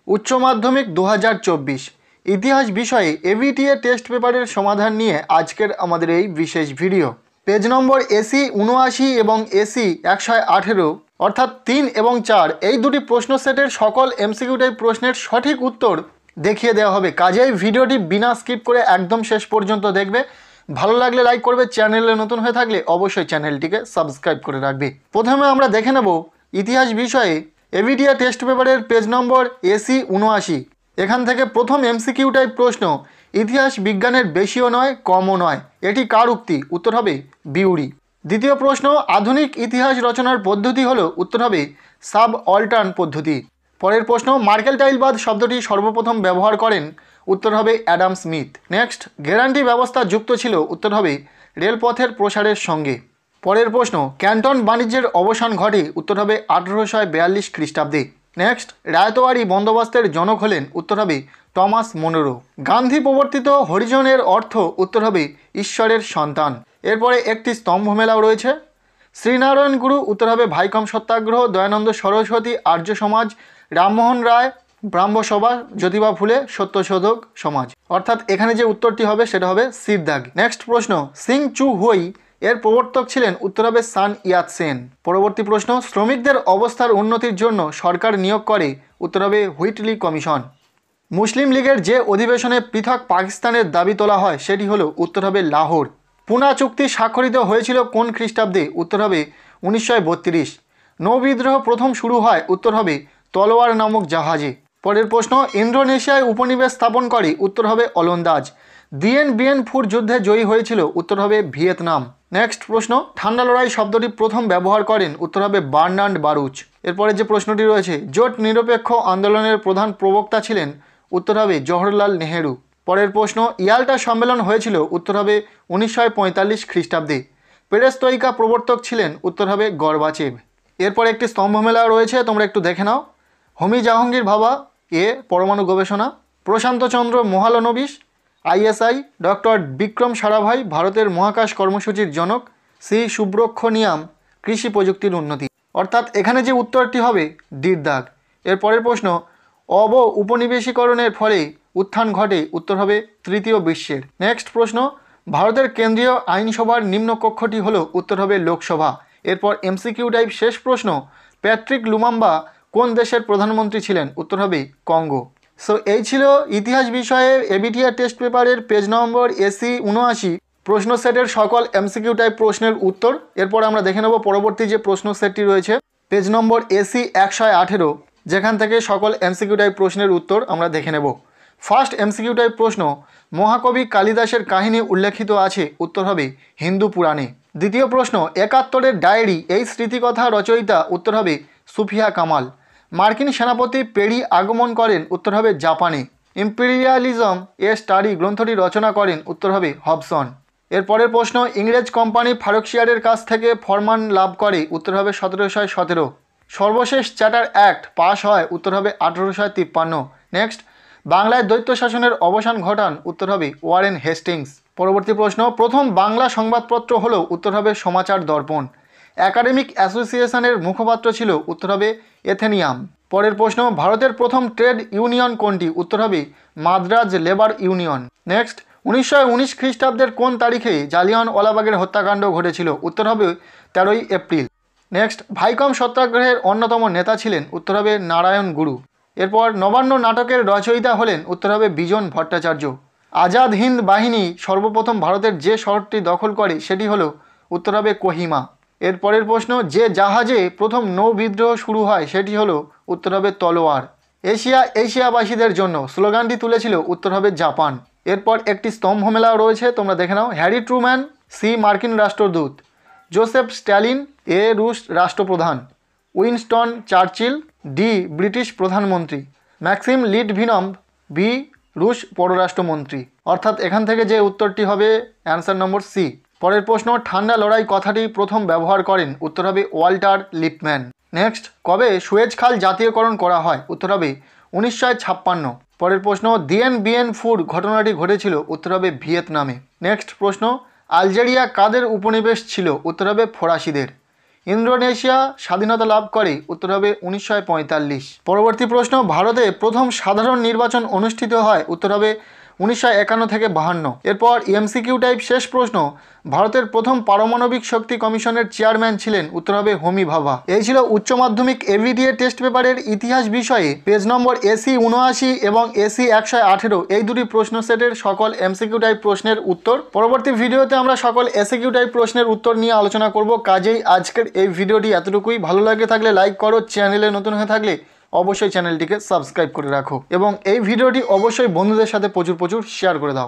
উচ্চ মাধ্যমিক 2024 ইতিহাস বিষয়ে এবিটিএ টেস্ট পেপারের সমাধান নিয়ে আজকের আমাদের এই বিশেষ ভিডিও। পেজ নম্বর এসি 79 এবং এসি 118 অর্থাৎ 3 এবং 4 এই দুটি প্রশ্ন সেটের সকল এমসিকিউ টাইপ প্রশ্নের সঠিক উত্তর দেখিয়ে দেওয়া হবে। কাজেই ভিডিওটি বিনা স্কিপ করে একদম শেষ পর্যন্ত দেখবে। ভালো লাগলে লাইক করবে, চ্যানেলে নতুন হয়ে থাকলে অবশ্যই চ্যানেলটিকে সাবস্ক্রাইব করে রাখবে। প্রথমে আমরা দেখে নেব ইতিহাস বিষয়ে এবিটিএ টেস্ট পেপারের পেজ নম্বর এসি 79। এখান থেকে প্রথম এমসিকিউ টাইপ প্রশ্ন, ইতিহাস বিজ্ঞানের বেশিও নয় কমও নয়, এটি কার উক্তি? উত্তর হবে বিউরি। দ্বিতীয় প্রশ্ন, আধুনিক ইতিহাস রচনার পদ্ধতি হলো? উত্তর হবে সাব অল্টার্ন পদ্ধতি। পরের প্রশ্ন, মার্কেন্টাইলবাদ শব্দটি সর্বপ্রথম ব্যবহার করেন? উত্তর হবে অ্যাডাম স্মিথ। নেক্সট, গ্যারান্টি ব্যবস্থা যুক্ত ছিল? উত্তর হবে রেলপথের প্রসারের সঙ্গে। পরের প্রশ্ন, ক্যান্টন বাণিজ্যের অবসান ঘটে? উত্তর হবে 1842 খ্রিস্টাব্দে। নেক্সট, রায়তওয়ারি বন্দোবস্তের জনক হলেন? উত্তর হবে টমাস মোনরো। গান্ধী প্রবর্তিত হরিজনের অর্থ? উত্তর হবে ঈশ্বরের সন্তান। এরপরে একটি স্তম্ভ মেলাও রয়েছে। শ্রীনারায়ণ গুরু? উত্তর হবে ভাইকম সত্যাগ্রহ, দয়ানন্দ সরস্বতী, আর্য সমাজ, রামমোহন রায়, ব্রাহ্মসভা, জ্যোতিবা ফুলে, সত্যশোধক সমাজ। অর্থাৎ এখানে যে উত্তরটি হবে সেটা হবে সিরদাগ। নেক্সট প্রশ্ন, সিং চু হুই এর প্রবর্তক ছিলেন? উত্তর হবে সান ইয়াত সেন। পরবর্তী প্রশ্ন, শ্রমিকদের অবস্থার উন্নতির জন্য সরকার নিয়োগ করে? উত্তর হবে হুইটলি কমিশন। মুসলিম লীগের যে অধিবেশনে পৃথক পাকিস্তানের দাবি তোলা হয় সেটি হলো? উত্তর হবে লাহোর। পুনা চুক্তি স্বাক্ষরিত হয়েছিল কোন খ্রিস্টাব্দে? উত্তর হবে 1932। নৌবিদ্রোহ প্রথম শুরু হয়? উত্তর হবে তলোয়ার নামক জাহাজে। পরের প্রশ্ন, ইন্দোনেশিয়ায় উপনিবেশ স্থাপন করে? উত্তর হবে ওলন্দাজ। দিয়েন বিয়েন ফুর যুদ্ধে জয়ী হয়েছিল? উত্তর হবে ভিয়েতনাম। নেক্সট প্রশ্ন, ঠান্ডা লড়াই শব্দটি প্রথম ব্যবহার করেন? উত্তর হবে বার্নার্ড বারুচ। এরপরে যে প্রশ্নটি রয়েছে, জোট নিরপেক্ষ আন্দোলনের প্রধান প্রবক্তা ছিলেন? উত্তর হবে জওহরলাল নেহেরু। পরের প্রশ্ন, ইয়াল্টা সম্মেলন হয়েছিল? উত্তর হবে 1945 খ্রিস্টাব্দে। পেরেস্ত্রয়িকা প্রবর্তক ছিলেন? উত্তর হবে গর্বাচেভ। এরপর একটি স্তম্ভ মেলা রয়েছে, তোমরা একটু দেখে নাও। হোমি জাহাঙ্গীর ভাবা পরমাণু গবেষণা, প্রশান্তচন্দ্র মহালনবিশ আইএসআই, ডক্টর বিক্রম সারাভাই ভারতের মহাকাশ কর্মসূচির জনক, সি সুব্রক্ষণিয়াম কৃষি প্রযুক্তির উন্নতি। অর্থাৎ এখানে যে উত্তরটি হবে ডির দাগ। এর পরের প্রশ্ন, উপনিবেশীকরণের ফলে উত্থান ঘটে? উত্তর হবে তৃতীয় বিশ্বের। নেক্সট প্রশ্ন, ভারতের কেন্দ্রীয় আইনসভার নিম্নকক্ষটি হলো? উত্তর হবে লোকসভা। এরপর এমসিকিউ টাইপ শেষ প্রশ্ন, প্যাট্রিক লুমাম্বা কোন দেশের প্রধানমন্ত্রী ছিলেন? উত্তর হবে কঙ্গো। সো এই ছিল ইতিহাস বিষয়ে এবিটিএ টেস্ট পেপারের পেজ নম্বর এসি 79 প্রশ্ন সেটের সকল এমসিকিউ টাইপ প্রশ্নের উত্তর। এরপর আমরা দেখে নেব পরবর্তী যে প্রশ্ন সেটটি রয়েছে পেজ নম্বর এসি 118, যেখান থেকে সকল এমসিকিউ টাইপ প্রশ্নের উত্তর আমরা দেখে নেব। ফার্স্ট এমসিকিউ টাইপ প্রশ্ন, মহাকবি কালিদাসের কাহিনী উল্লেখিত আছে? উত্তর হবে হিন্দু পুরাণে। দ্বিতীয় প্রশ্ন, 71-এর ডায়েরি এই স্মৃতিকথা রচয়িতা? উত্তর হবে সুফিয়া কামাল। মার্কিন সেনাপতি পেরি আগমন করেন? উত্তর হবে জাপানে। ইম্পেরিয়ালিজম এ স্টাডি গ্রন্থটি রচনা করেন? উত্তর হবে হবসন। এরপরের প্রশ্ন, ইংরেজ কোম্পানি ফারুকশিয়ারের কাছ থেকে ফরমান লাভ করে? উত্তর হবে 1717। সর্বশেষ চার্টার অ্যাক্ট পাশ হয়? উত্তর হবে 1853। নেক্সট, বাংলায় দ্বৈত শাসনের অবসান ঘটান? উত্তর হবে ওয়ারেন হেস্টিংস। পরবর্তী প্রশ্ন, প্রথম বাংলা সংবাদপত্র হলো? উত্তর হবে সমাচার দর্পণ। একাডেমিক অ্যাসোসিয়েশনের মুখপাত্র ছিল? উত্তর হবে এথেনিয়াম। পরের প্রশ্ন, ভারতের প্রথম ট্রেড ইউনিয়ন কোনটি? উত্তর হবে মাদ্রাজ লেবার ইউনিয়ন। নেক্সট, 1919 খ্রিস্টাব্দের কোন তারিখে জালিয়ানওয়ালাবাগের হত্যাকাণ্ড ঘটেছিল? উত্তর হবে 13ই এপ্রিল। নেক্সট, ভাইকম সত্যাগ্রহের অন্যতম নেতা ছিলেন? উত্তর হবে নারায়ণ গুরু। এরপর নবান্ন নাটকের রচয়িতা হলেন? উত্তর হবে বিজন ভট্টাচার্য। আজাদ হিন্দ বাহিনী সর্বপ্রথম ভারতের যে শহরটি দখল করে সেটি হলো? উত্তর হবে কোহিমা। এরপরের প্রশ্ন, যে জাহাজে প্রথম নৌ বিদ্রোহ শুরু হয় সেটি হলো? উত্তর হবে তলোয়ার। এশিয়াবাসীদের জন্য স্লোগানটি তুলেছিল? উত্তর হবে জাপান। এরপর একটি স্তম্ভ মেলাও রয়েছে, তোমরা দেখে নাও। হ্যারি ট্রুম্যান, সি মার্কিন রাষ্ট্রদূত, জোসেফ স্ট্যালিন, এ রুশ রাষ্ট্রপ্রধান, উইনস্টন চার্চিল, ডি ব্রিটিশ প্রধানমন্ত্রী, ম্যাক্সিম লিটভিনভ, বি রুশ পররাষ্ট্রমন্ত্রী। অর্থাৎ এখান থেকে যে উত্তরটি হবে অ্যান্সার নম্বর সি। পরের প্রশ্ন, ঠান্ডা লড়াই কথাটি প্রথম ব্যবহার করেন? উত্তর হবে ওয়াল্টার লিপম্যান। নেক্সট, কবে সুয়েজ খাল জাতীয়করণ করা হয়? উত্তর হবে 1956। পরের প্রশ্ন, দিয়েন বিয়েন ফুর ঘটনাটি ঘটেছিল? উত্তর হবে ভিয়েতনামে। নেক্সট প্রশ্ন, আলজেরিয়া কাদের উপনিবেশ ছিল? উত্তর হবে ফরাসিদের। ইন্দোনেশিয়া স্বাধীনতা লাভ করে? উত্তর হবে 1945। পরবর্তী প্রশ্ন, ভারতে প্রথম সাধারণ নির্বাচন অনুষ্ঠিত হয়? উত্তর হবে 1951 থেকে 52। এরপর এমসিকিউ টাইপ শেষ প্রশ্ন, ভারতের প্রথম পারমাণবিক শক্তি কমিশনের চেয়ারম্যান ছিলেন? উত্তর হবে হোমি ভাভা। এই ছিল উচ্চ মাধ্যমিক এভিডিএ টেস্ট পেপারের ইতিহাস বিষয়ে পেজ নম্বর এসি 79 এবং এসি 118 এই দুটি প্রশ্ন সেটের সকল এমসিকিউ টাইপ প্রশ্নের উত্তর। পরবর্তী ভিডিওতে আমরা সকল এসিকিউ টাইপ প্রশ্নের উত্তর নিয়ে আলোচনা করব। কাজেই আজকের এই ভিডিওটি এতটুকুই। ভালো লাগে থাকলে লাইক করো, চ্যানেলে নতুন হয়ে থাকলে অবশ্যই চ্যানেলটিকে সাবস্ক্রাইব করে রাখো এবং এই ভিডিওটি অবশ্যই বন্ধুদের সাথে প্রচুর শেয়ার করে দাও।